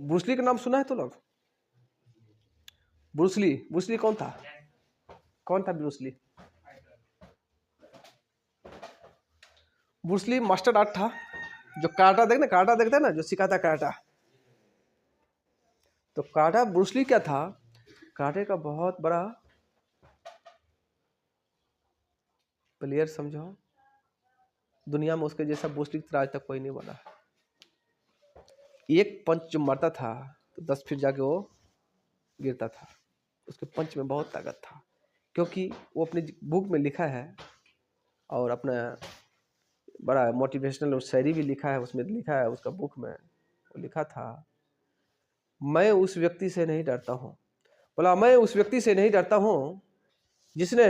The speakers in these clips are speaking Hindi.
ब्रूसली का नाम सुना है तो लोग? ब्रूसली, ब्रूसली कौन था? कौन था ब्रूसली? ब्रूसली मास्टर आर्ट था, जो कराटा देखना, कराटा देखते हैं ना, जो सिखाता कराटा। तो कराटा ब्रूसली क्या था? कराटे का बहुत बड़ा प्लेयर समझो, दुनिया में उसके जैसा ब्रूसली आज तक कोई नहीं बना। एक पंच जो मारता था तो 10 फीट जाके वो गिरता था। उसके पंच में बहुत ताकत था, क्योंकि वो अपनी बुक में लिखा है और अपना बड़ा मोटिवेशनल और शायरी भी लिखा है, उसमें लिखा है, उसका बुक में वो लिखा था, मैं उस व्यक्ति से नहीं डरता हूँ, बोला मैं उस व्यक्ति से नहीं डरता हूँ जिसने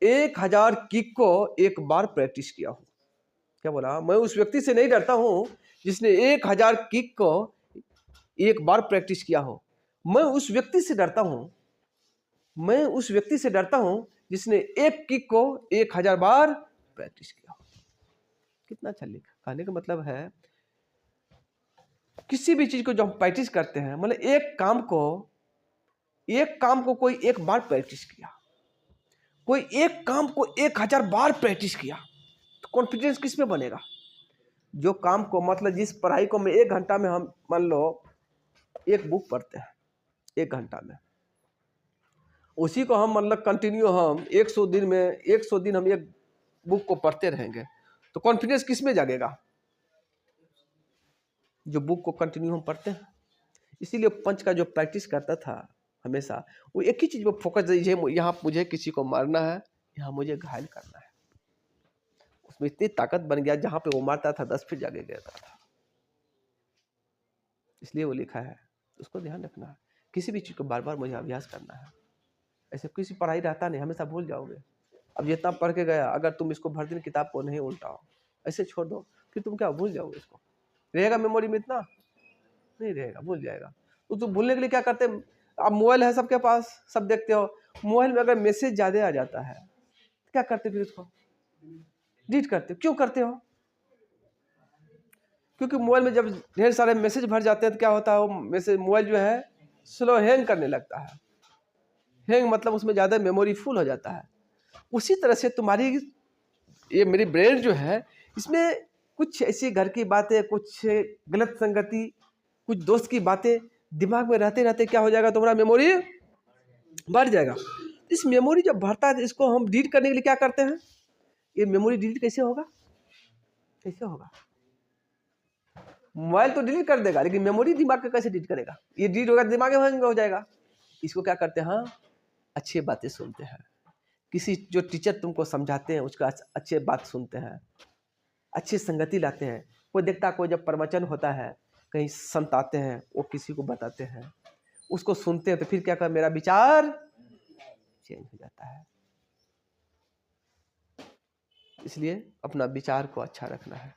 1000 किक को एक बार प्रैक्टिस किया हो। क्या बोला? मैं उस व्यक्ति से नहीं डरता हूँ जिसने 1000 किक को एक बार प्रैक्टिस किया हो। मैं उस व्यक्ति से डरता हूँ, मैं उस व्यक्ति से डरता हूँ जिसने एक किक को 1000 बार प्रैक्टिस किया हो। कितना अच्छा लिखा। कहने का मतलब है किसी भी चीज को जब हम प्रैक्टिस करते हैं, मतलब एक काम को कोई एक बार प्रैक्टिस किया, कोई एक काम को 1000 बार प्रैक्टिस किया, तो कॉन्फिडेंस किस में बनेगा? जो काम को, मतलब जिस पढ़ाई को मैं 1 घंटा में, हम मान लो एक बुक पढ़ते हैं 1 घंटा में, उसी को हम मतलब कंटिन्यू हम 100 दिन में 100 दिन हम एक बुक को पढ़ते रहेंगे, तो कॉन्फिडेंस किस में जागेगा? जो बुक को कंटिन्यू हम पढ़ते हैं। इसीलिए पंच का जो प्रैक्टिस करता था हमेशा, वो एक ही चीज पर फोकस दीजिए, यहाँ मुझे किसी को मारना है, यहाँ मुझे घायल करना है। उसमें इतनी ताकत बन गया, जहां पे वो मारता था 10 फीट जाके गिरता था। इसलिए वो लिखा है, उसको ध्यान रखना है। किसी भी चीज को बार बार मुझे अभ्यास करना है। ऐसे किसी पढ़ाई रहता नहीं, हमेशा भूल जाओगे। अब जितना पढ़ के गया, अगर तुम इसको भर दिन किताब को नहीं उल्टाओ, ऐसे छोड़ दो, फिर तुम क्या भूल जाओगे? इसको रहेगा मेमोरी में? इतना नहीं रहेगा, भूल जाएगा। तो तुम भूलने के लिए क्या करते हैं? अब मोबाइल है सबके पास, सब देखते हो। मोबाइल में अगर मैसेज ज्यादा आ जाता है, क्या करते फिर? उसको डिलीट करते हो। क्यों करते हो? क्योंकि मोबाइल में जब ढेर सारे मैसेज भर जाते हैं तो क्या होता है, वो मैसेज, मोबाइल जो है स्लो हैंग करने लगता है। हैंग मतलब उसमें ज़्यादा मेमोरी फुल हो जाता है। उसी तरह से तुम्हारी ये मेरी ब्रेन जो है, इसमें कुछ ऐसी घर की बातें, कुछ गलत संगति, कुछ दोस्त की बातें दिमाग में रहते रहते क्या हो जाएगा, तुम्हारा मेमोरी बढ़ जाएगा। इस मेमोरी जब बढ़ता है तो इसको हम डिलीट करने के लिए क्या करते हैं? ये मेमोरी डिलीट कैसे होगा? कैसे होगा? मोबाइल तो डिलीट कर देगा, लेकिन मेमोरी दिमाग का कैसे डिलीट करेगा? ये डिलीट होगा, दिमाग में हो जाएगा। इसको क्या करते हैं? हाँ, अच्छी बातें सुनते हैं। किसी जो टीचर तुमको समझाते हैं उसका अच्छे बात सुनते हैं, अच्छी संगति लाते हैं। कोई देखता, कोई जब प्रवचन होता है, कहीं संत आते हैं, वो किसी को बताते हैं, उसको सुनते हैं, तो फिर क्या कर, मेरा विचार चेंज हो जाता है। इसलिए अपना विचार को अच्छा रखना है।